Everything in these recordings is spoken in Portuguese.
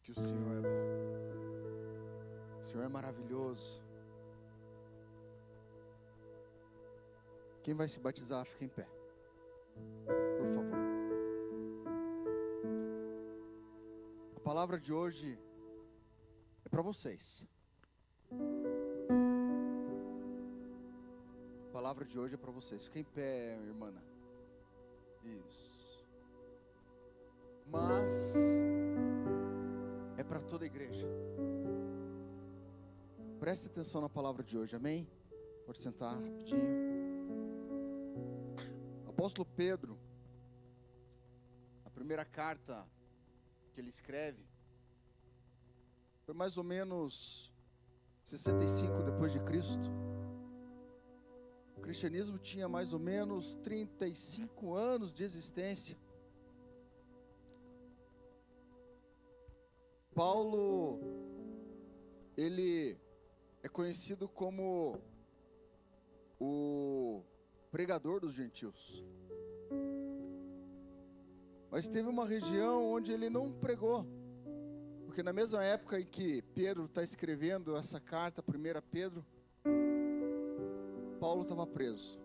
Que o Senhor é bom. O Senhor é maravilhoso. Quem vai se batizar, fica em pé, por favor. A palavra de hoje é para vocês. A palavra de hoje é para vocês. Fica em pé, irmã. Isso. Mas é para toda a igreja. Preste atenção na palavra de hoje, amém? Pode sentar rapidinho. O apóstolo Pedro, a primeira carta que ele escreve, foi mais ou menos 65 depois de Cristo. O cristianismo tinha mais ou menos 35 anos de existência. Paulo, ele é conhecido como o pregador dos gentios. Mas teve uma região onde ele não pregou. Porque na mesma época em que Pedro está escrevendo essa carta, 1 Pedro, Paulo estava preso.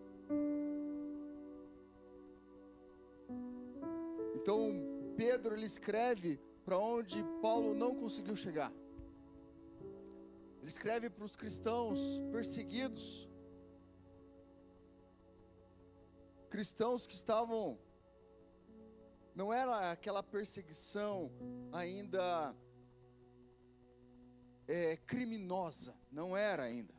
Então Pedro, ele escreve para onde Paulo não conseguiu chegar. Ele escreve para os cristãos perseguidos, cristãos que estavam, não era aquela perseguição ainda criminosa, não era ainda,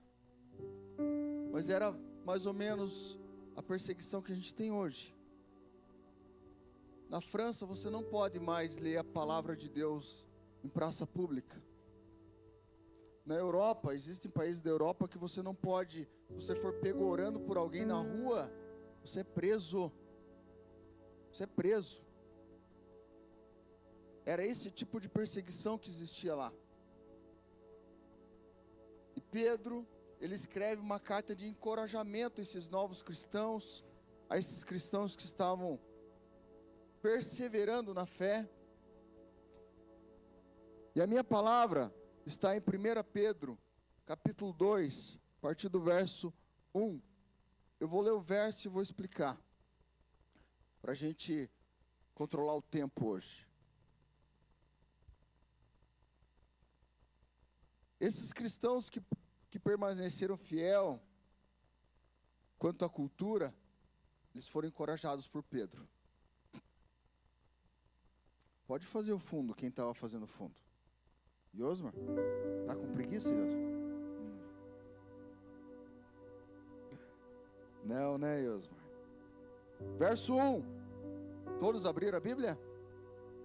mas era mais ou menos a perseguição que a gente tem hoje. Na França você não pode mais ler a palavra de Deus em praça pública. Na Europa, existem países da Europa que você não pode, se você for pego orando por alguém na rua, você é preso. Você é preso. Era esse tipo de perseguição que existia lá. E Pedro, ele escreve uma carta de encorajamento a esses novos cristãos, a esses cristãos que estavam perseverando na fé. E a minha palavra está em 1 Pedro, capítulo 2, a partir do verso 1. Eu vou ler o verso e vou explicar, para a gente controlar o tempo hoje. Esses cristãos que permaneceram fiel quanto à cultura, eles foram encorajados por Pedro. Pode fazer o fundo, quem estava fazendo o fundo. Yosmar? Tá com preguiça, Yosmar? Não, né, Yosmar? Verso 1. Todos abriram a Bíblia?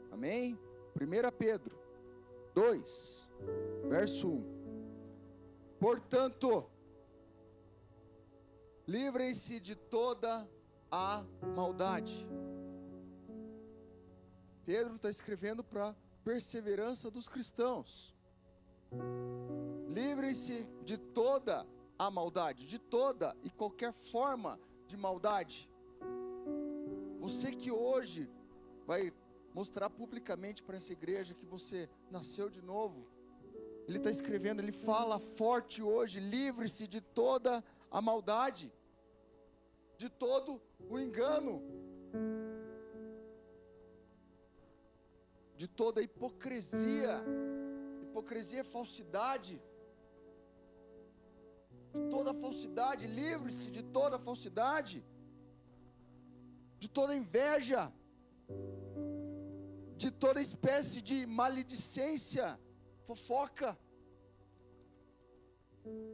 Amém? 1 Pedro 2, verso 1. Portanto, livrem-se de toda a maldade. Pedro está escrevendo para a perseverança dos cristãos. Livrem-se de toda a maldade, de toda e qualquer forma de maldade. Você que hoje vai mostrar publicamente para essa igreja que você nasceu de novo, ele está escrevendo, ele fala forte hoje: livre-se de toda a maldade, de todo o engano, de toda a hipocrisia. Hipocrisia é falsidade. De toda a falsidade, livre-se de toda a falsidade, de toda inveja, de toda espécie de maledicência, fofoca.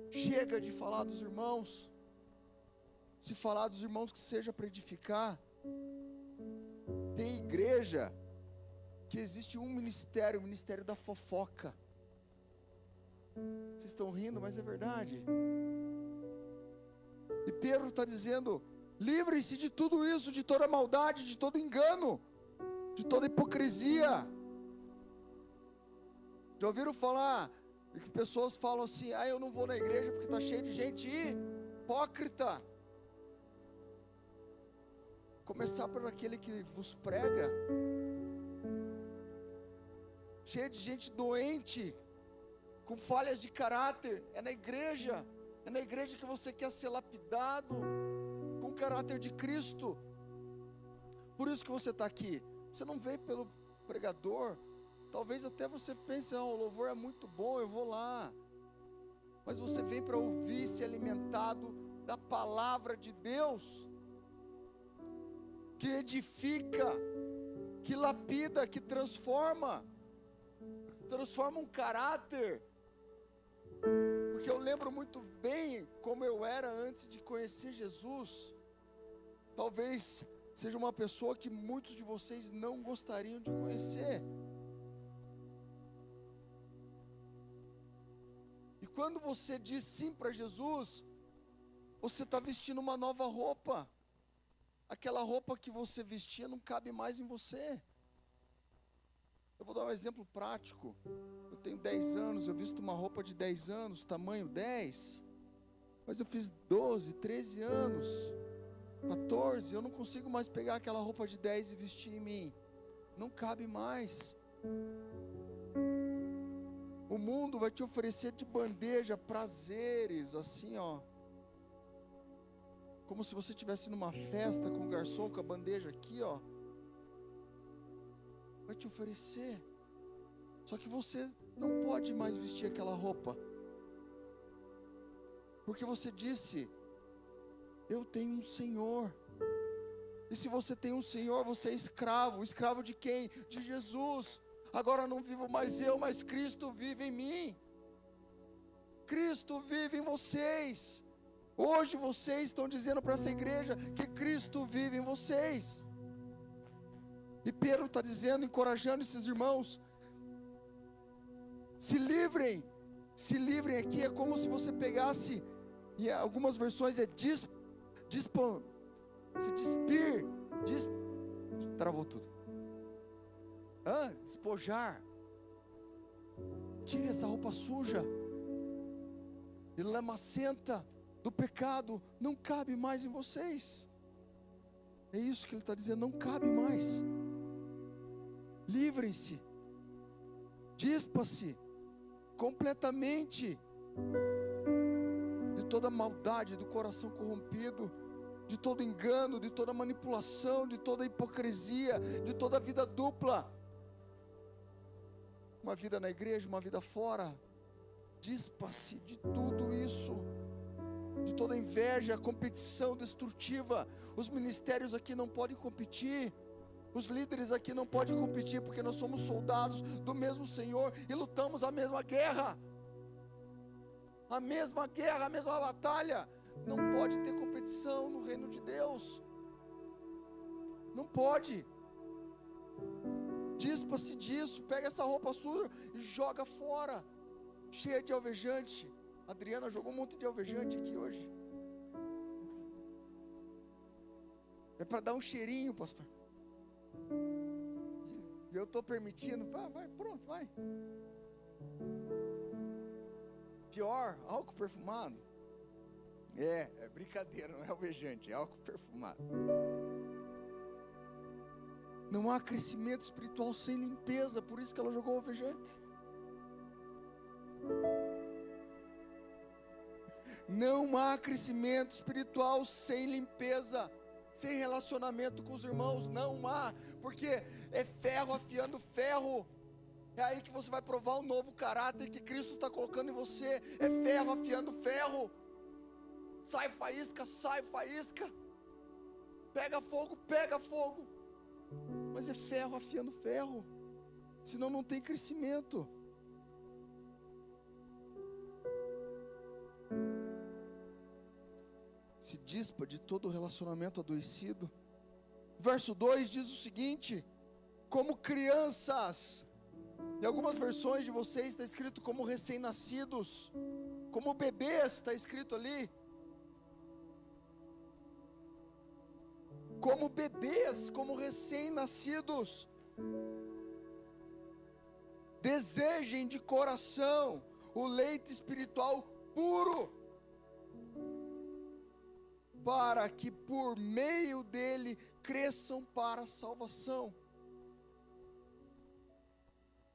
Chega de falar dos irmãos. Se falar dos irmãos, que seja para edificar. Tem igreja que existe um ministério, o ministério da fofoca. Vocês estão rindo, mas é verdade. E Pedro está dizendo: livre-se de tudo isso, de toda maldade, de todo engano, de toda hipocrisia. Já ouviram falar que pessoas falam assim: ah, eu não vou na igreja porque está cheio de gente hipócrita. Começar por aquele que vos prega. cheia de gente doente, com falhas de caráter. É na igreja que você quer ser lapidado com o caráter de Cristo. Por isso que você está aqui. Você não veio pelo pregador. Talvez até você pense, o louvor é muito bom, eu vou lá. Mas você vem para ouvir, ser alimentado da palavra de Deus, que edifica, que lapida, que transforma um caráter. Porque eu lembro muito bem como eu era antes de conhecer Jesus. Talvez seja uma pessoa que muitos de vocês não gostariam de conhecer. E quando você diz sim para Jesus, você está vestindo uma nova roupa. Aquela roupa que você vestia não cabe mais em você. Eu vou dar um exemplo prático. Eu tenho 10 anos, eu visto uma roupa de 10 anos, tamanho 10. Mas eu fiz 12, 13 anos, 14, eu não consigo mais pegar aquela roupa de 10 e vestir em mim. Não cabe mais. O mundo vai te oferecer de bandeja prazeres, assim, como se você estivesse numa festa com o garçom com a bandeja aqui, vai te oferecer. Só que você não pode mais vestir aquela roupa, porque você disse: eu tenho um Senhor. E se você tem um Senhor, você é escravo. Escravo de quem? De Jesus. Agora não vivo mais eu, mas Cristo vive em mim. Cristo vive em vocês. Hoje vocês estão dizendo para essa igreja que Cristo vive em vocês. E Pedro está dizendo, encorajando esses irmãos: se livrem aqui. É como se você pegasse, e algumas versões é travou tudo. Despojar. Tire essa roupa suja e lamacenta do pecado, não cabe mais em vocês. É isso que ele está dizendo, não cabe mais. Livrem-se, dispa-se completamente de toda maldade, do coração corrompido, de todo engano, de toda manipulação, de toda hipocrisia, de toda vida dupla. Uma vida na igreja, uma vida fora. Dispa-se de tudo isso, de toda inveja, competição destrutiva. Os ministérios aqui não podem competir, os líderes aqui não podem competir, porque nós somos soldados do mesmo Senhor e lutamos a mesma guerra, a mesma batalha. Não pode ter competição no reino de Deus, não pode. Dispa-se disso, pega essa roupa suja e joga fora, cheia de alvejante. A Adriana jogou um monte de alvejante aqui hoje. É para dar um cheirinho, pastor. E eu estou permitindo. Vai, pronto, vai. Pior, álcool perfumado. É brincadeira, não é alvejante, é álcool perfumado. Não há crescimento espiritual sem limpeza, por isso que ela jogou alvejante. Não há crescimento espiritual sem limpeza, sem relacionamento com os irmãos. Não há, porque é ferro afiando ferro. É aí que você vai provar o novo caráter que Cristo está colocando em você. É ferro afiando ferro. Sai faísca, sai faísca. Pega fogo, pega fogo. Mas é ferro afiando ferro, senão não tem crescimento. Se dispa de todo relacionamento adoecido. Verso 2 diz o seguinte: como crianças. Em algumas versões de vocês está escrito como recém-nascidos, como bebês, está escrito ali. Como bebês, como recém-nascidos, desejem de coração o leite espiritual puro, para que por meio dele cresçam para a salvação.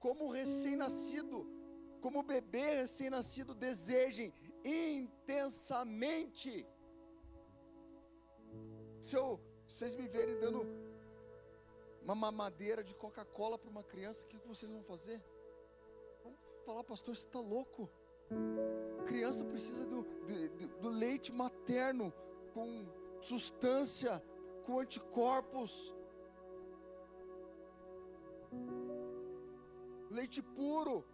como recém-nascido, como bebê recém-nascido, desejem intensamente. Se vocês me verem dando uma mamadeira de Coca-Cola para uma criança, o que vocês vão fazer? Vão falar: pastor, você está louco? Criança precisa do leite materno, com substância, com anticorpos, leite puro.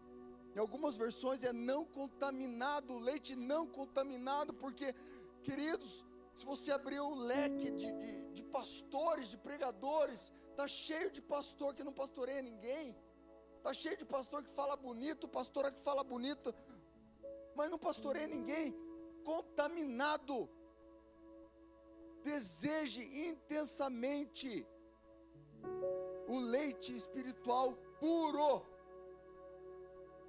Em algumas versões é não contaminado, leite não contaminado, porque, queridos, se você abrir o leque de pastores, de pregadores, está cheio de pastor que não pastoreia ninguém, está cheio de pastor que fala bonito, pastora que fala bonito, mas não pastoreia ninguém, contaminado. Deseje intensamente o leite espiritual puro.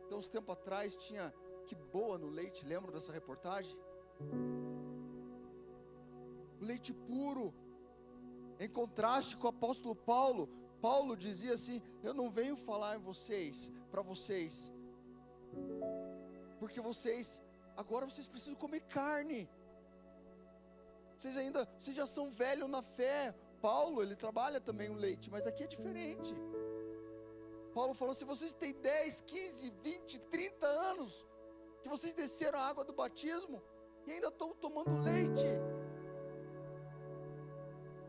Então, uns tempos atrás tinha Que Boa no Leite, lembram dessa reportagem? O leite puro, em contraste com o apóstolo Paulo. Paulo dizia assim: eu não venho falar para vocês, porque agora vocês precisam comer carne, vocês já são velhos na fé. Paulo, ele trabalha também o leite, mas aqui é diferente. Paulo falou: se vocês têm 10, 15, 20, 30 anos, que vocês desceram a água do batismo, e ainda estão tomando leite,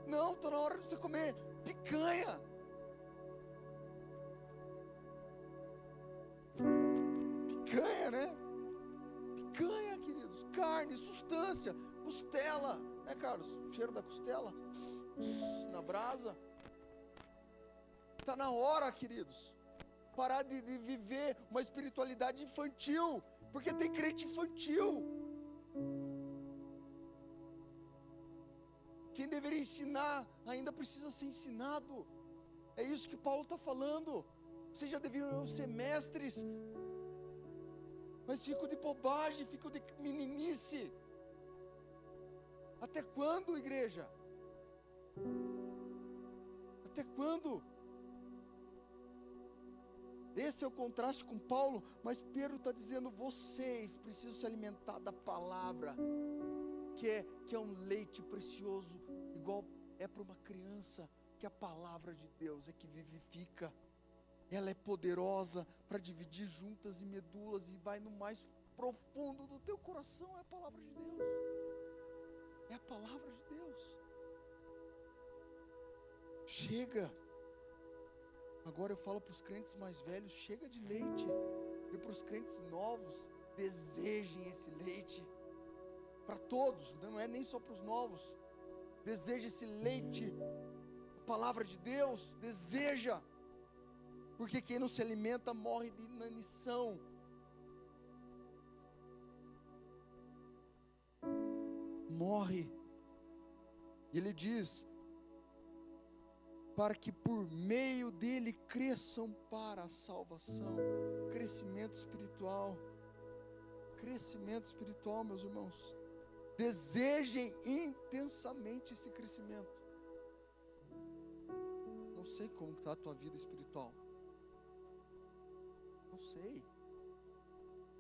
não, está na hora de você comer picanha. Picanha, né? Picanha, queridos, carne, substância, costela, né, Carlos? O cheiro da costela na brasa. Está na hora, queridos, parar de viver uma espiritualidade infantil, porque tem crente infantil. Quem deveria ensinar ainda precisa ser ensinado. É isso que Paulo está falando. Vocês já deveriam ser mestres, mas ficam de bobagem, ficam de meninice. Até quando, igreja? Até quando? Esse é o contraste com Paulo, mas Pedro está dizendo: vocês precisam se alimentar da palavra, que é um leite precioso, igual é para uma criança, que a palavra de Deus é que vivifica. Ela é poderosa para dividir juntas e medulas, e vai no mais profundo do teu coração. É a palavra de Deus, é a palavra de Deus. Chega. Agora eu falo para os crentes mais velhos: chega de leite. E para os crentes novos, desejem esse leite. Para todos, não é nem só para os novos. Deseja esse leite, a palavra de Deus, deseja. Porque quem não se alimenta morre de inanição. Morre. E ele diz: para que por meio dele cresçam para a salvação. Crescimento espiritual. Crescimento espiritual, meus irmãos. Desejem intensamente esse crescimento. Não sei como está a tua vida espiritual. Não sei.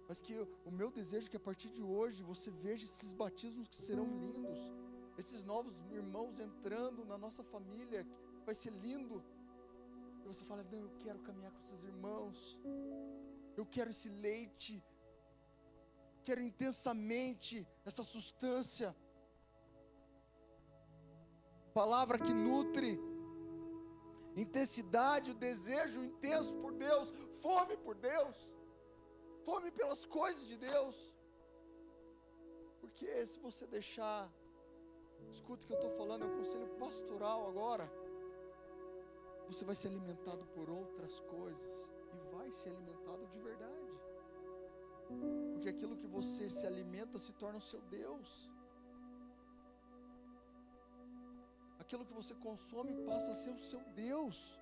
Mas que o meu desejo é que a partir de hoje você veja esses batismos que serão lindos. Esses novos irmãos entrando na nossa família, vai ser lindo. E você fala: não, eu quero caminhar com esses irmãos. Eu quero esse leite. Quero intensamente essa substância. Palavra que nutre. Intensidade, o desejo intenso por Deus. Fome por Deus. Fome pelas coisas de Deus. Porque se você deixar, escuta o que eu estou falando, é um conselho pastoral agora. Você vai ser alimentado por outras coisas. E vai ser alimentado de verdade. Porque aquilo que você se alimenta se torna o seu Deus. Aquilo que você consome passa a ser o seu Deus.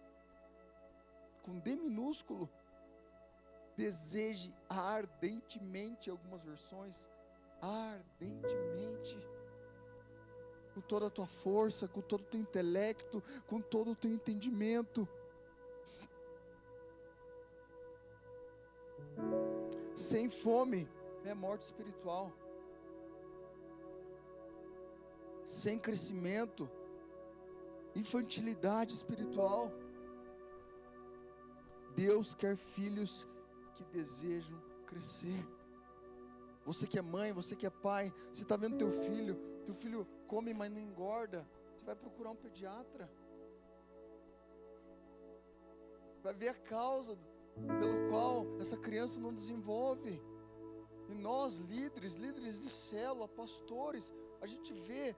Com D minúsculo. Deseje ardentemente, algumas versões, ardentemente, com toda a tua força, com todo o teu intelecto, com todo o teu entendimento. Sem fome é morte espiritual. Sem crescimento, infantilidade espiritual. Deus quer filhos que desejam crescer. Você que é mãe, você que é pai, você está vendo teu filho come, mas não engorda, você vai procurar um pediatra. Vai ver a causa pelo qual essa criança não desenvolve. E nós, líderes de célula, pastores, a gente vê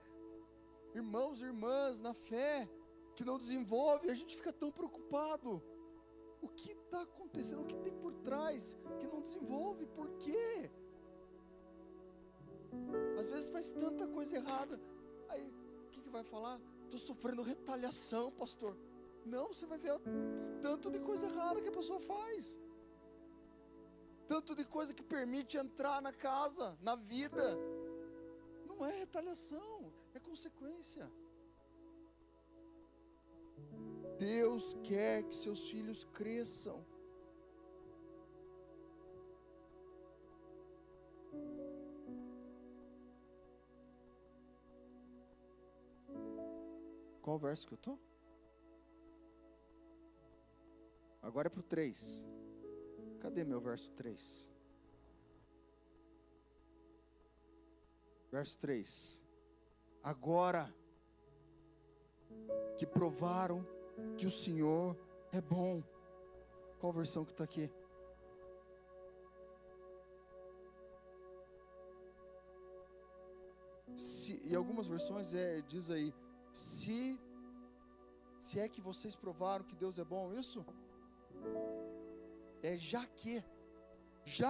irmãos e irmãs na fé que não desenvolvem, a gente fica tão preocupado. O que está acontecendo? O que tem por trás que não desenvolve? Por quê? Às vezes faz tanta coisa errada. Aí, o que vai falar? Estou sofrendo retaliação, pastor. Não, você vai ver o tanto de coisa errada que a pessoa faz. Tanto de coisa que permite entrar na casa, na vida. Não é retaliação, é consequência. Deus quer que seus filhos cresçam. Qual verso que eu estou? Agora é para o 3. Cadê meu verso 3? Verso 3. Agora que provaram que o Senhor é bom. Qual versão que está aqui? Em algumas versões diz aí, se é que vocês provaram que Deus é bom, isso? Já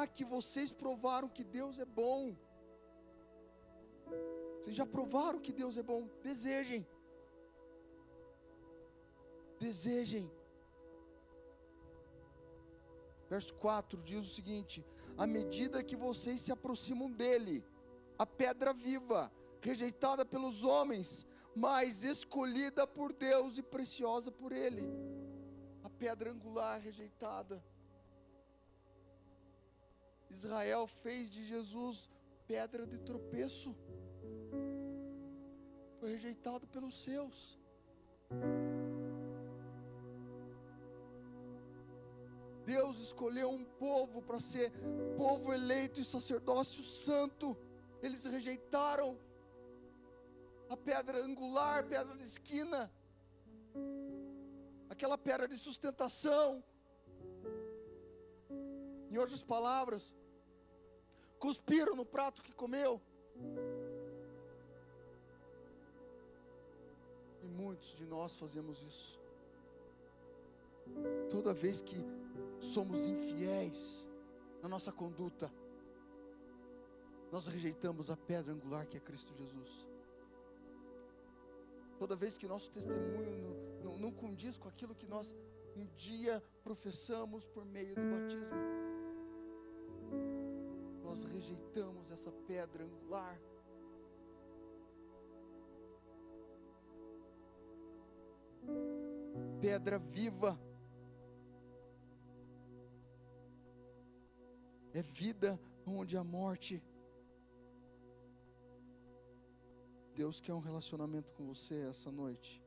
que vocês provaram que Deus é bom, vocês já provaram que Deus é bom, desejem. Verso 4 diz o seguinte: à medida que vocês se aproximam dele, a pedra viva, rejeitada pelos homens, mas escolhida por Deus e preciosa por ele, a pedra angular rejeitada. Israel fez de Jesus pedra de tropeço, foi rejeitado pelos seus. Deus escolheu um povo para ser povo eleito e sacerdócio santo. Eles rejeitaram a pedra angular, pedra de esquina, aquela pedra de sustentação. Em outras palavras, cuspiram no prato que comeu. E muitos de nós fazemos isso. Toda vez que somos infiéis na nossa conduta, nós rejeitamos a pedra angular que é Cristo Jesus. Toda vez que nosso testemunho não condiz com aquilo que nós um dia professamos por meio do batismo, nós rejeitamos essa pedra angular. Pedra viva é vida onde a morte. Deus quer um relacionamento com você essa noite.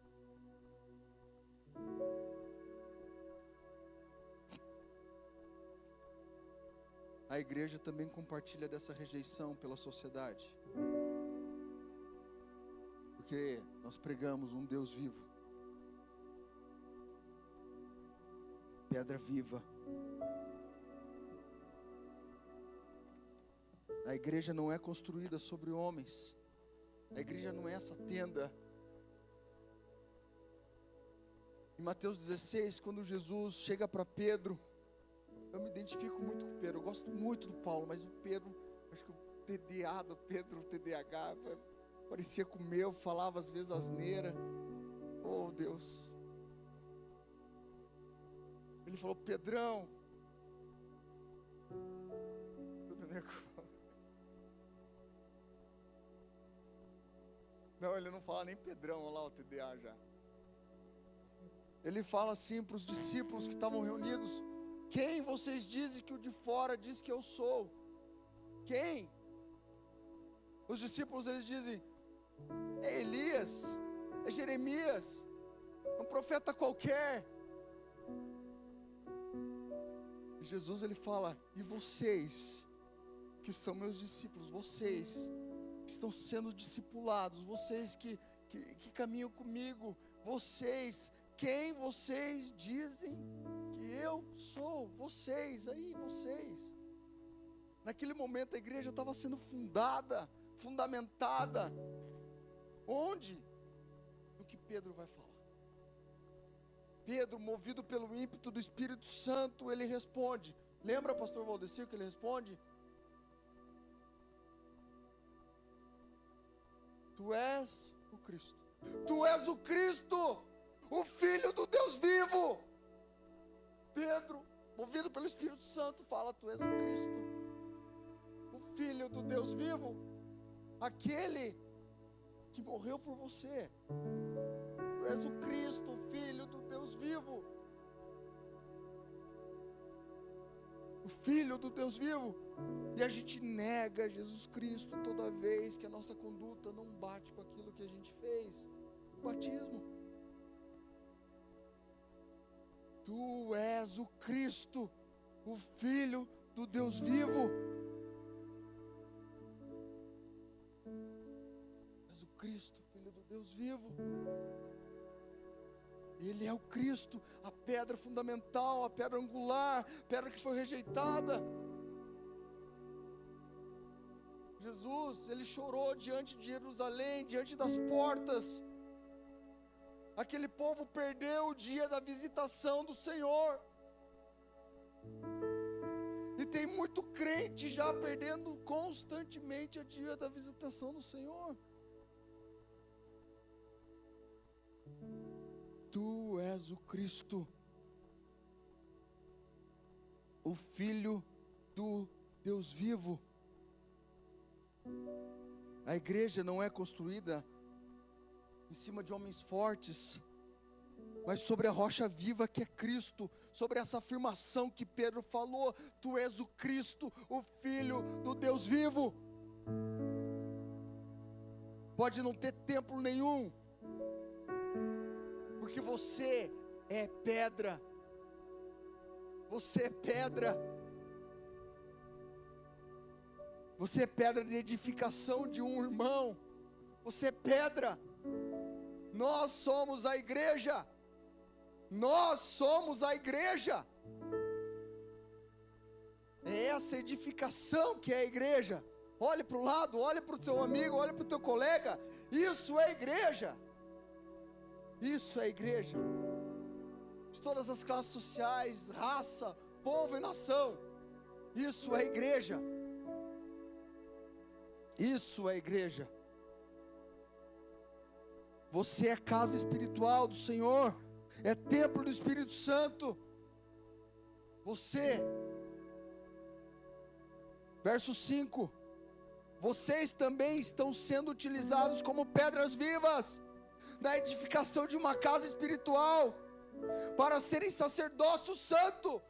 A igreja também compartilha dessa rejeição pela sociedade, porque nós pregamos um Deus vivo, pedra viva. A igreja não é construída sobre homens. A igreja não é essa tenda. Em Mateus 16, quando Jesus chega para Pedro, eu me identifico muito com o Pedro. Eu gosto muito do Paulo, mas o Pedro, acho que o TDA do Pedro, o TDAH, parecia com o meu, falava às vezes asneira. Oh Deus. Ele falou: Pedrão, tudo bem com... Não, ele não fala nem Pedrão, olha lá o TDA já. Ele fala assim para os discípulos que estavam reunidos: Quem vocês dizem que o de fora diz que eu sou? Quem? Os discípulos, eles dizem, é Elias, é Jeremias, é um profeta qualquer. E Jesus, ele fala, e vocês, que são meus discípulos, vocês que estão sendo discipulados, vocês que caminham comigo, vocês, quem vocês dizem que eu sou? Vocês, aí vocês. Naquele momento a igreja estava sendo fundamentada. Onde? No que Pedro vai falar. Pedro, movido pelo ímpeto do Espírito Santo, ele responde. Lembra, pastor Valdecir, que ele responde? Tu és o Cristo. Tu és o Cristo, o Filho do Deus vivo. Pedro, movido pelo Espírito Santo, fala, tu és o Cristo, o Filho do Deus vivo, aquele que morreu por você. Tu és o Cristo, o Filho do Deus vivo, o Filho do Deus vivo. E a gente nega Jesus Cristo toda vez que a nossa conduta não bate com aquilo que a gente fez. O batismo. Tu és o Cristo, o Filho do Deus vivo. És o Cristo, Filho do Deus vivo. Ele é o Cristo, a pedra fundamental, a pedra angular, a pedra que foi rejeitada. Jesus, ele chorou diante de Jerusalém, diante das portas. Aquele povo perdeu o dia da visitação do Senhor. E tem muito crente já perdendo constantemente o dia da visitação do Senhor. Tu és o Cristo, o Filho do Deus vivo. A igreja não é construída em cima de homens fortes, mas sobre a rocha viva que é Cristo, sobre essa afirmação que Pedro falou, tu és o Cristo, o Filho do Deus vivo. Pode não ter templo nenhum, porque você é pedra, você é pedra, você é pedra de edificação de um irmão, você é pedra. Nós somos a igreja. Nós somos a igreja. É essa edificação que é a igreja. Olhe para o lado, olhe para o teu amigo, olhe para o teu colega. Isso é igreja. Isso é igreja. De todas as classes sociais, raça, povo e nação. Isso é igreja. Isso é igreja. Você é casa espiritual do Senhor, é templo do Espírito Santo. Você, verso 5, vocês também estão sendo utilizados como pedras vivas, na edificação de uma casa espiritual, para serem sacerdócio santo.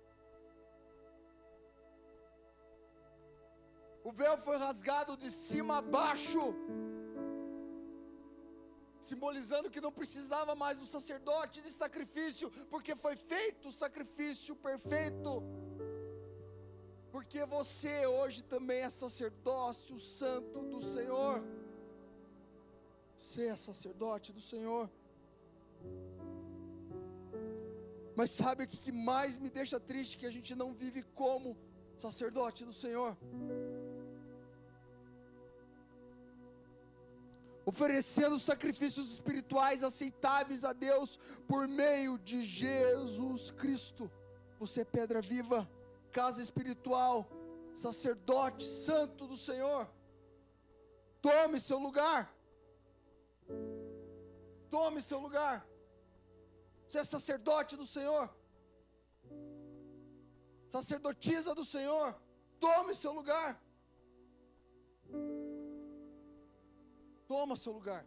O véu foi rasgado de cima a baixo, simbolizando que não precisava mais do sacerdote de sacrifício, porque foi feito o sacrifício perfeito. Porque você hoje também é sacerdócio santo do Senhor. Você é sacerdote do Senhor. Mas sabe o que mais me deixa triste? Que a gente não vive como sacerdote do Senhor. Oferecendo sacrifícios espirituais aceitáveis a Deus por meio de Jesus Cristo. Você é pedra viva, casa espiritual, sacerdote santo do Senhor. Tome seu lugar. Tome seu lugar. Você é sacerdote do Senhor, sacerdotisa do Senhor. Tome seu lugar. Toma seu lugar.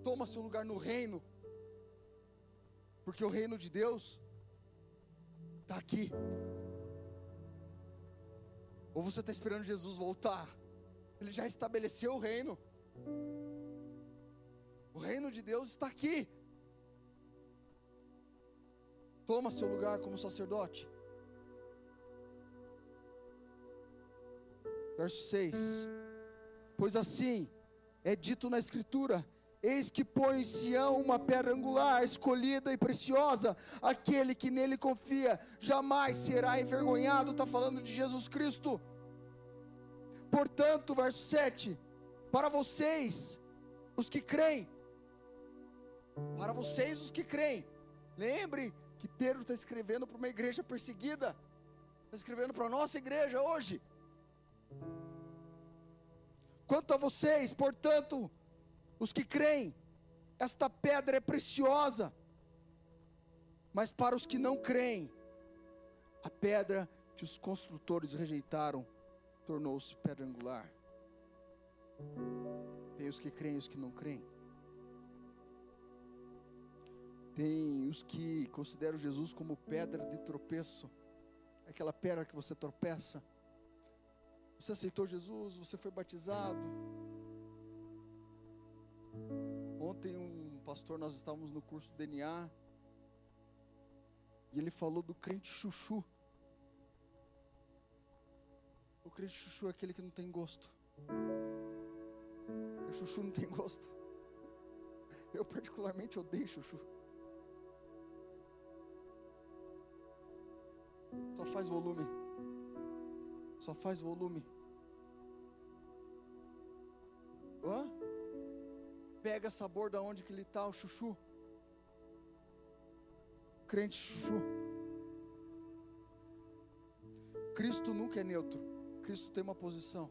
Toma seu lugar no reino. Porque o reino de Deus está aqui. Ou você está esperando Jesus voltar? Ele já estabeleceu o reino. O reino de Deus está aqui. Toma seu lugar como sacerdote. Verso 6. Pois assim é dito na Escritura: eis que põe em Sião uma pedra angular, escolhida e preciosa, aquele que nele confia jamais será envergonhado. Está falando de Jesus Cristo. Portanto, verso 7, para vocês, os que creem, lembre que Pedro está escrevendo para uma igreja perseguida, está escrevendo para a nossa igreja hoje. Quanto a vocês, portanto, os que creem, esta pedra é preciosa, mas para os que não creem, a pedra que os construtores rejeitaram tornou-se pedra angular. Tem os que creem e os que não creem. Tem os que consideram Jesus como pedra de tropeço, aquela pedra que você tropeça. Você aceitou Jesus, você foi batizado. Ontem um pastor, nós estávamos no curso DNA, e ele falou do crente chuchu. O crente chuchu é aquele que não tem gosto. O chuchu não tem gosto. Eu particularmente odeio chuchu. Só faz volume. Só faz volume. Hã? Pega sabor da onde que ele está, o chuchu. Crente chuchu. Cristo nunca é neutro. Cristo tem uma posição.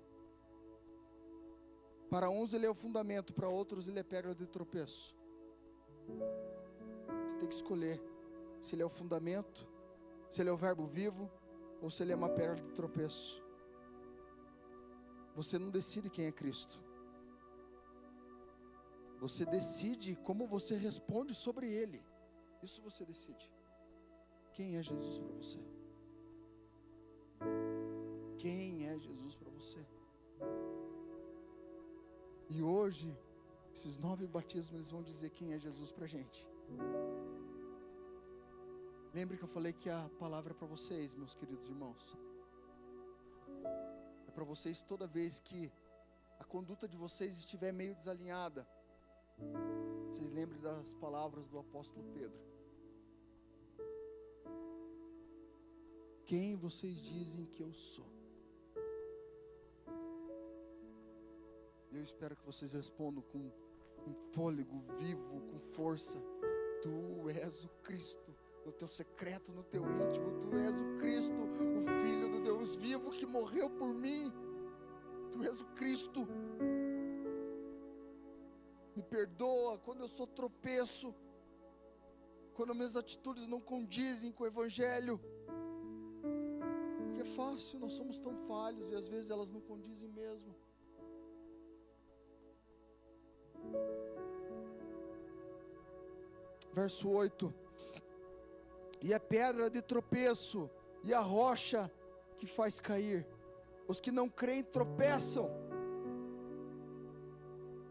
Para uns ele é o fundamento, para outros ele é pedra de tropeço. Você tem que escolher se ele é o fundamento, se ele é o verbo vivo, ou se ele é uma pedra de tropeço. Você não decide quem é Cristo. Você decide como você responde sobre ele. Isso você decide. Quem é Jesus para você? Quem é Jesus para você? E hoje, esses 9 batismos, eles vão dizer quem é Jesus para a gente. Lembre que eu falei que a palavra é para vocês, meus queridos irmãos. É para vocês toda vez que a conduta de vocês estiver meio desalinhada. Vocês lembrem das palavras do apóstolo Pedro. Quem vocês dizem que eu sou? Eu espero que vocês respondam com fôlego vivo, com força. Tu és o Cristo, no teu secreto, no teu íntimo. Tu és o Cristo, o Filho do Deus vivo que morreu por mim. Tu és o Cristo. Me perdoa quando eu sou tropeço, quando minhas atitudes não condizem com o Evangelho. Porque é fácil, nós somos tão falhos e às vezes elas não condizem mesmo. Verso 8. E a pedra de tropeço e a rocha que faz cair. Os que não creem tropeçam,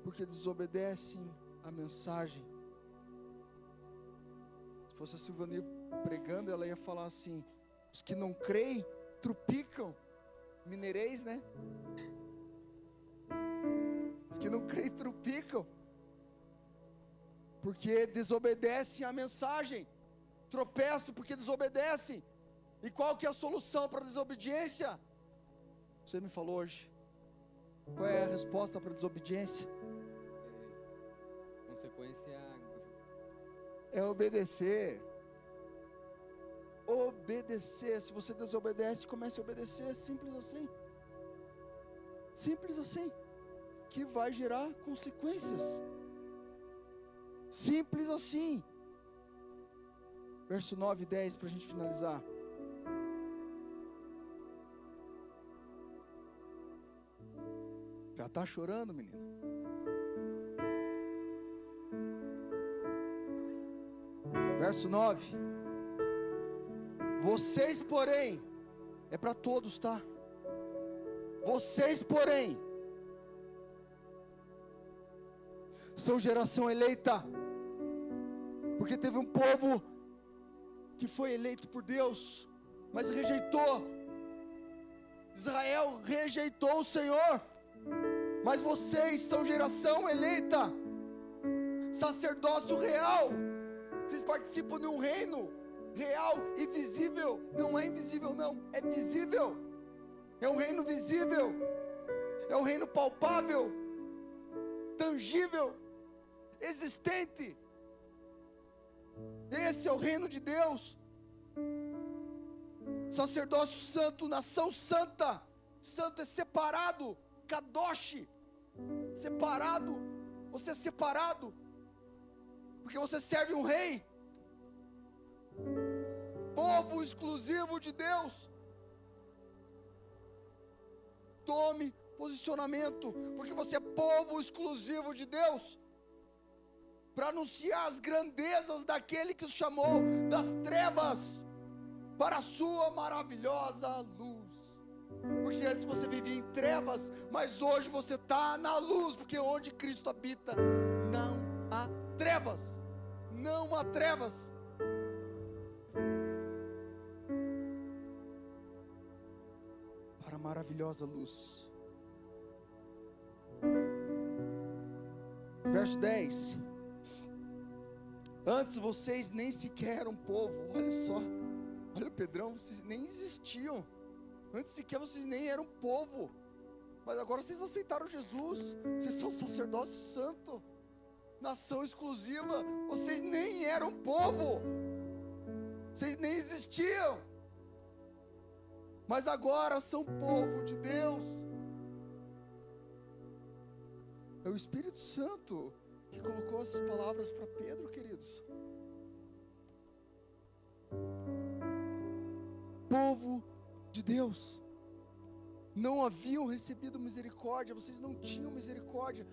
porque desobedecem a mensagem. Se fosse a Silvani pregando, ela ia falar assim: os que não creem trupicam. Mineirês, né? Os que não creem trupicam, porque desobedecem a mensagem. Tropeçam porque desobedecem. E qual que é a solução para a desobediência? Você me falou hoje. Qual é a resposta para a desobediência? Consequência é obedecer. Obedecer. Se você desobedece, comece a obedecer. Simples assim. Simples assim. Que vai gerar consequências. Simples assim. Verso 9 e 10 para a gente finalizar. Já está chorando, menino? Verso 9. Vocês, porém, é para todos, tá? Vocês, porém, são geração eleita, porque teve um povo que foi eleito por Deus, mas rejeitou. Israel rejeitou o Senhor, mas vocês são geração eleita, sacerdócio real. Vocês participam de um reino real e visível. Não é invisível não, é visível. É um reino visível, é um reino palpável, tangível, existente. Esse é o reino de Deus. Sacerdócio santo, nação santa. Santo é separado, kadosh, separado. Você é separado, porque você serve um rei. Povo exclusivo de Deus. Tome posicionamento, porque você é povo exclusivo de Deus, para anunciar as grandezas daquele que os chamou das trevas para a sua maravilhosa luz. Porque antes você vivia em trevas, mas hoje você está na luz, porque onde Cristo habita não há trevas, não há trevas. Para a maravilhosa luz. Verso 10. Antes vocês nem sequer eram povo. Olha só, olha o Pedrão, vocês nem existiam. Antes sequer vocês nem eram povo, mas agora vocês aceitaram Jesus. Vocês são sacerdócio santo, nação exclusiva. Vocês nem eram povo, vocês nem existiam, mas agora são povo de Deus. É o Espírito Santo que colocou essas palavras para Pedro, queridos. Povo de Deus, não haviam recebido misericórdia, vocês não tinham misericórdia.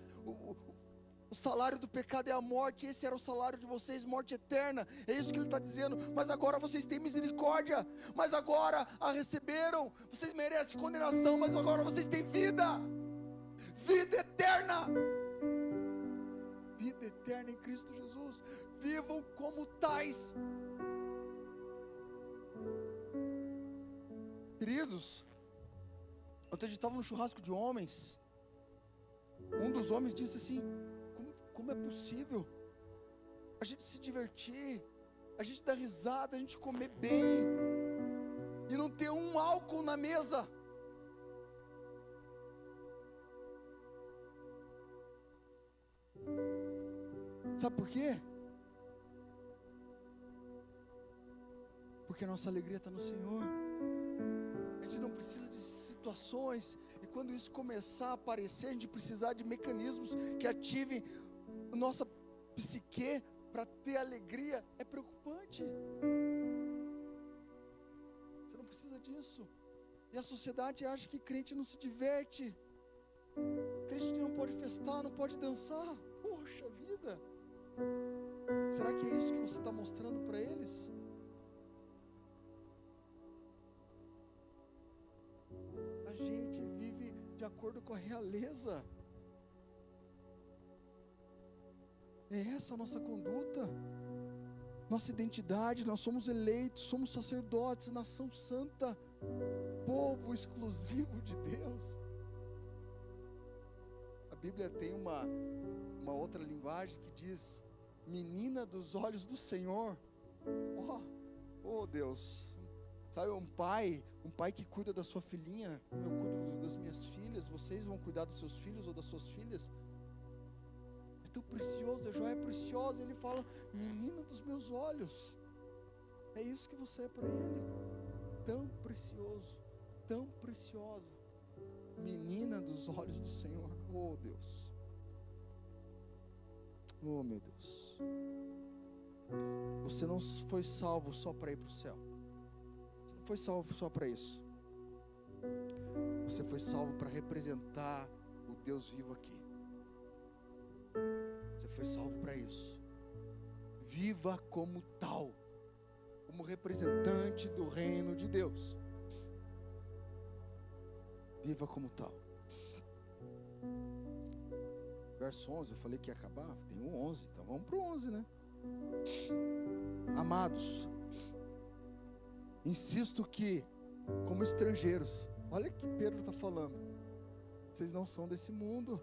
O salário do pecado é a morte, esse era o salário de vocês, morte eterna. É isso que ele está dizendo. Mas agora vocês têm misericórdia, mas agora a receberam. Vocês merecem condenação, mas agora vocês têm vida, vida eterna. Vida eterna em Cristo Jesus. Vivam como tais. Queridos, ontem a gente estava no churrasco de homens. Um dos homens disse assim: como é possível a gente se divertir, a gente dar risada, a gente comer bem e não ter um álcool na mesa? Sabe por quê? Porque a nossa alegria está no Senhor. A gente não precisa de situações, e quando isso começar a aparecer, a gente precisar de mecanismos que ativem a nossa psique para ter alegria. É preocupante. Você não precisa disso. E a sociedade acha que crente não se diverte, crente não pode festar, não pode dançar. Poxa vida, será que é isso que você está mostrando para eles? A gente vive de acordo com a realeza. É essa a nossa conduta, nossa identidade. Nós somos eleitos, somos sacerdotes, nação santa, povo exclusivo de Deus. A Bíblia tem uma outra linguagem que diz: menina dos olhos do Senhor. Oh Deus, sabe, um pai que cuida da sua filhinha, como eu cuido das minhas filhas, vocês vão cuidar dos seus filhos ou das suas filhas. É tão precioso, a joia é preciosa. Ele fala: menina dos meus olhos. É isso que você é para ele. Tão precioso, tão preciosa, menina dos olhos do Senhor. Oh Deus, oh meu Deus. Você não foi salvo só para ir para o céu. Você não foi salvo só para isso. Você foi salvo para representar o Deus vivo aqui. Você foi salvo para isso. Viva como tal, como como representante do reino de Deus. Viva como tal. Verso 11, eu falei que ia acabar, tem um 11, então vamos para o 11, né? Amados, insisto que, como estrangeiros, olha o que Pedro está falando, vocês não são desse mundo,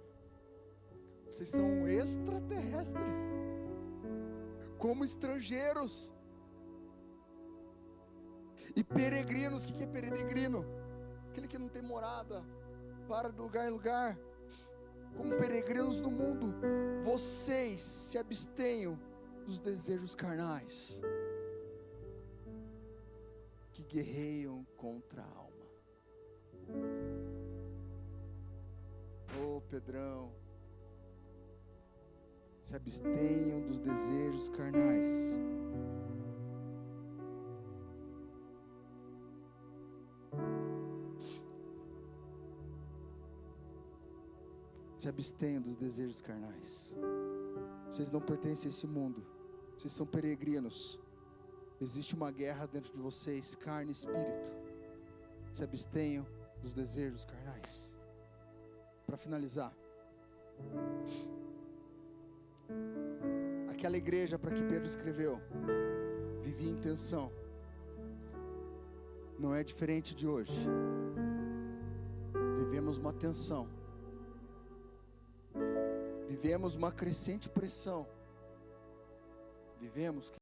vocês são extraterrestres, como estrangeiros e peregrinos. O que é peregrino? Aquele que não tem morada, para de lugar em lugar. Como peregrinos no mundo, vocês se abstenham dos desejos carnais que guerreiam contra a alma. Ô Pedrão, se abstenham dos desejos carnais. Se abstenham dos desejos carnais. Vocês não pertencem a esse mundo. Vocês são peregrinos. Existe uma guerra dentro de vocês, carne e espírito. Se abstenham dos desejos carnais. Para finalizar, aquela igreja para que Pedro escreveu vivia em tensão. Não é diferente de hoje. Vivemos uma tensão. Vivemos uma crescente pressão. Vivemos